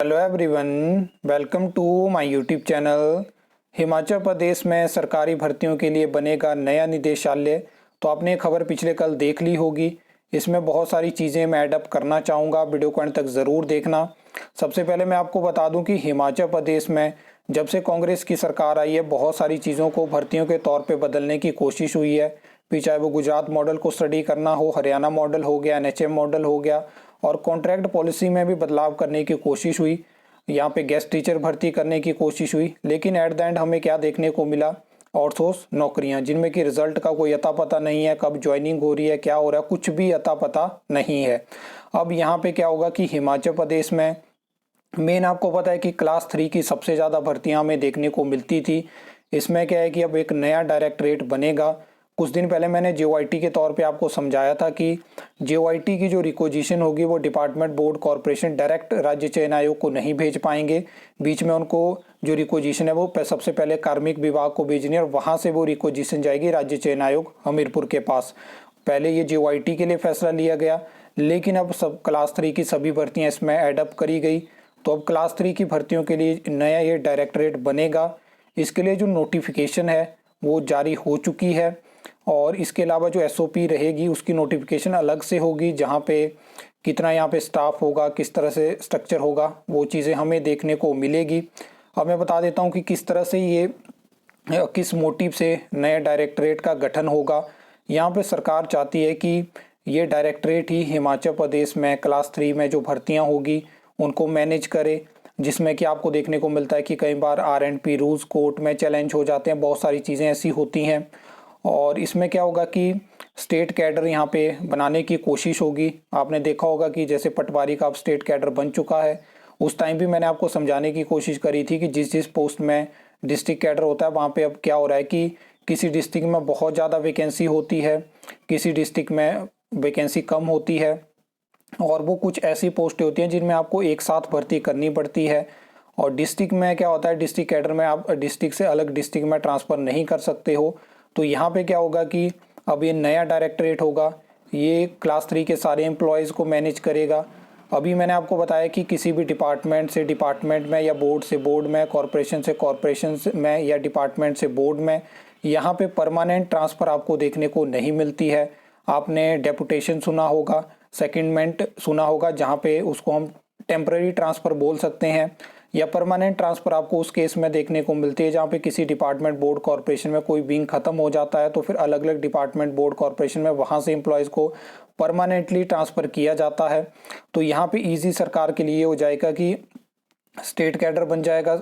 Hello everyone, welcome to my YouTube channel. Himachal Pradesh में सरकारी भर्तियों के लिए बनेगा नया निदेशालय। तो आपने ये खबर पिछले कल देख ली होगी। इसमें बहुत सारी चीज़ें मैं ऐड अप करना चाहूँगा, वीडियो को अंत तक ज़रूर देखना। सबसे पहले मैं आपको बता दूं कि हिमाचल प्रदेश में जब से कांग्रेस की सरकार आई है, बहुत सारी चीज़ों को भर्तियों के तौर पर बदलने की कोशिश हुई है। फिर चाहे वो गुजरात मॉडल को स्टडी करना हो, हरियाणा मॉडल हो गया, एनएचएम मॉडल हो गया, और कॉन्ट्रैक्ट पॉलिसी में भी बदलाव करने की कोशिश हुई। यहाँ पे गेस्ट टीचर भर्ती करने की कोशिश हुई, लेकिन एट द एंड हमें क्या देखने को मिला? आउटसोर्स नौकरियां, जिनमें कि रिजल्ट का कोई अता पता नहीं है, कब ज्वाइनिंग हो रही है, क्या हो रहा है, कुछ भी अता पता नहीं है। अब यहाँ पे क्या होगा कि हिमाचल प्रदेश में मेन आपको पता है कि क्लास 3 की सबसे ज़्यादा भर्तियां हमें देखने को मिलती थी। इसमें क्या है कि अब एक नया डायरेक्टरेट बनेगा। कुछ दिन पहले मैंने जेओआईटी के तौर पे आपको समझाया था कि जेओआईटी की जो रिक्वेजिशन होगी वो डिपार्टमेंट, बोर्ड, कॉरपोरेशन डायरेक्ट राज्य चयन आयोग को नहीं भेज पाएंगे। बीच में उनको जो रिक्वेजिशन है वो सबसे पहले कार्मिक विभाग को भेजनी है, और वहाँ से वो रिक्वेजिशन जाएगी राज्य चयन आयोग हमीरपुर के पास। पहले ये जेओआईटी के लिए फैसला लिया गया, लेकिन अब सब क्लास 3 की सभी भर्तियाँ इसमें एडअप करी गई। तो अब क्लास 3 की भर्तियों के लिए नया ये डायरेक्टरेट बनेगा। इसके लिए जो नोटिफिकेशन है वो जारी हो चुकी है, और इसके अलावा जो एसओपी रहेगी उसकी नोटिफिकेशन अलग से होगी, जहाँ पे कितना यहाँ पे स्टाफ होगा, किस तरह से स्ट्रक्चर होगा, वो चीज़ें हमें देखने को मिलेगी। अब मैं बता देता हूँ कि किस तरह से ये, किस मोटिव से नए डायरेक्टरेट का गठन होगा। यहाँ पे सरकार चाहती है कि ये डायरेक्टरेट ही हिमाचल प्रदेश में क्लास 3 में जो भर्तियाँ होगी उनको मैनेज करे, जिसमें कि आपको देखने को मिलता है कि कई बार आर&पी रूल्स कोर्ट में चैलेंज हो जाते हैं, बहुत सारी चीज़ें ऐसी होती हैं। और इसमें क्या होगा कि स्टेट कैडर यहाँ पे बनाने की कोशिश होगी। आपने देखा होगा कि जैसे पटवारी का अब स्टेट कैडर बन चुका है, उस टाइम भी मैंने आपको समझाने की कोशिश करी थी कि जिस जिस पोस्ट में डिस्ट्रिक्ट कैडर होता है वहाँ पे अब क्या हो रहा है कि किसी डिस्ट्रिक्ट में बहुत ज़्यादा वैकेंसी होती है, किसी डिस्ट्रिक्ट में वैकेंसी कम होती है, और वो कुछ ऐसी पोस्टें होती हैं जिनमें आपको एक साथ भर्ती करनी पड़ती है। और डिस्ट्रिक्ट में क्या होता है, डिस्ट्रिक्ट कैडर में आप डिस्ट्रिक्ट से अलग डिस्ट्रिक्ट में ट्रांसफ़र नहीं कर सकते हो। तो यहाँ पे क्या होगा कि अब ये नया डायरेक्टरेट होगा, ये क्लास 3 के सारे एम्प्लॉयज़ को मैनेज करेगा। अभी मैंने आपको बताया कि किसी भी डिपार्टमेंट से डिपार्टमेंट में, या बोर्ड से बोर्ड में, कॉरपोरेशन से कॉरपोरेशन में, या डिपार्टमेंट से बोर्ड में, यहाँ पे परमानेंट ट्रांसफ़र आपको देखने को नहीं मिलती है। आपने डेपुटेशन सुना होगा, सेकेंडमेंट सुना होगा, जहाँ पे उसको हम टेम्पररी ट्रांसफ़र बोल सकते हैं, या परमानेंट ट्रांसफ़र आपको उस केस में देखने को मिलती है जहाँ पे किसी डिपार्टमेंट, बोर्ड, कॉरपोरेशन में कोई विंग खत्म हो जाता है, तो फिर अलग अलग डिपार्टमेंट, बोर्ड, कॉरपोरेशन में वहाँ से एम्प्लॉयज़ को परमानेंटली ट्रांसफ़र किया जाता है। तो यहाँ पे ईजी सरकार के लिए हो जाएगा कि स्टेट कैडर बन जाएगा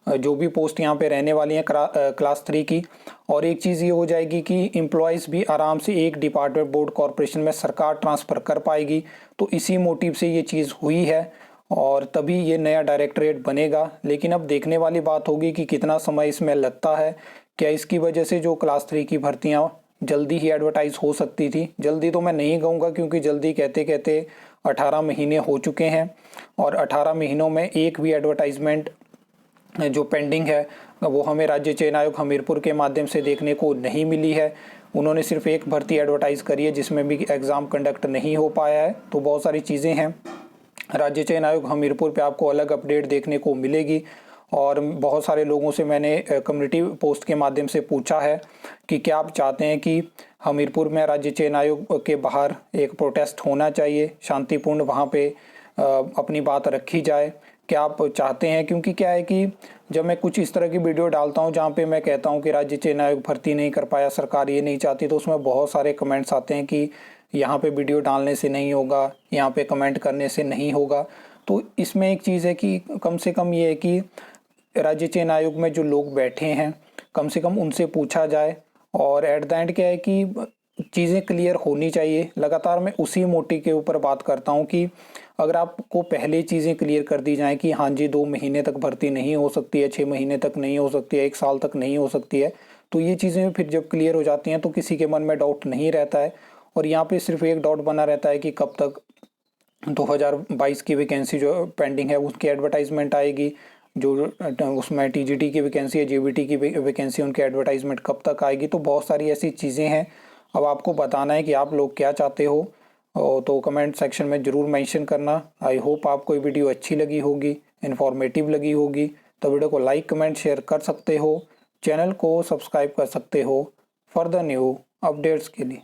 जो भी पोस्ट यहाँ पे रहने वाली हैं क्लास 3 की। और एक चीज़ ये हो जाएगी कि एम्प्लॉयज़ भी आराम से एक डिपार्टमेंट, बोर्ड, कॉरपोरेशन में सरकार ट्रांसफ़र कर पाएगी। तो इसी मोटिव से ये चीज़ हुई है, और तभी ये नया डायरेक्टरेट बनेगा। लेकिन अब देखने वाली बात होगी कि कितना समय इसमें लगता है। क्या इसकी वजह से जो क्लास 3 की भर्तियाँ जल्दी ही एडवर्टाइज हो सकती थी? जल्दी तो मैं नहीं कहूँगा, क्योंकि जल्दी कहते कहते 18 महीने हो चुके हैं, और 18 महीनों में एक भी एडवर्टाइजमेंट जो पेंडिंग है वो हमें राज्य चयन आयोग हमीरपुर के माध्यम से देखने को नहीं मिली है। उन्होंने सिर्फ एक भर्ती एडवर्टाइज़ करी है, जिसमें भी एग्ज़ाम कंडक्ट नहीं हो पाया है। तो बहुत सारी चीज़ें हैं। राज्य चयन आयोग हमीरपुर पे आपको अलग अपडेट देखने को मिलेगी। और बहुत सारे लोगों से मैंने कम्युनिटी पोस्ट के माध्यम से पूछा है कि क्या आप चाहते हैं कि हमीरपुर में राज्य चयन आयोग के बाहर एक प्रोटेस्ट होना चाहिए, शांतिपूर्ण वहाँ पे अपनी बात रखी जाए, क्या आप चाहते हैं? क्योंकि क्या है कि जब मैं कुछ इस तरह की वीडियो डालता हूं जहां पे मैं कहता हूं कि राज्य चयन आयोग भर्ती नहीं कर पाया, सरकार ये नहीं चाहती, तो उसमें बहुत सारे कमेंट्स आते हैं कि यहाँ पे वीडियो डालने से नहीं होगा, यहाँ पे कमेंट करने से नहीं होगा। तो इसमें एक चीज़ है कि कम से कम ये है कि राज्य चयन आयोग में जो लोग बैठे हैं, कम से कम उनसे पूछा जाए। और एट द एंड क्या है कि चीज़ें क्लियर होनी चाहिए। लगातार मैं उसी मोटिव के ऊपर बात करता हूँ कि अगर आपको पहले चीज़ें क्लियर कर दी जाएं कि हाँ जी 2 महीने तक भर्ती नहीं हो सकती है, 6 महीने तक नहीं हो सकती है, 1 साल तक नहीं हो सकती है, तो ये चीज़ें फिर जब क्लियर हो जाती हैं तो किसी के मन में डाउट नहीं रहता है। और यहाँ पे सिर्फ एक डाउट बना रहता है कि कब तक 2022 की वैकेंसी जो पेंडिंग है उसकी एडवर्टाइजमेंट आएगी, जो उसमें टीजीटी की वैकेंसी है, जेबीटी की वैकेंसी, उनकी एडवर्टाइजमेंट कब तक आएगी। तो बहुत सारी ऐसी चीज़ें हैं। अब आपको बताना है कि आप लोग क्या चाहते हो, तो कमेंट सेक्शन में ज़रूर मेंशन करना। आई होप आपको ये वीडियो अच्छी लगी होगी, इन्फॉर्मेटिव लगी होगी। तो वीडियो को लाइक कमेंट शेयर कर सकते हो, चैनल को सब्सक्राइब कर सकते हो फर्दर न्यू अपडेट्स के लिए।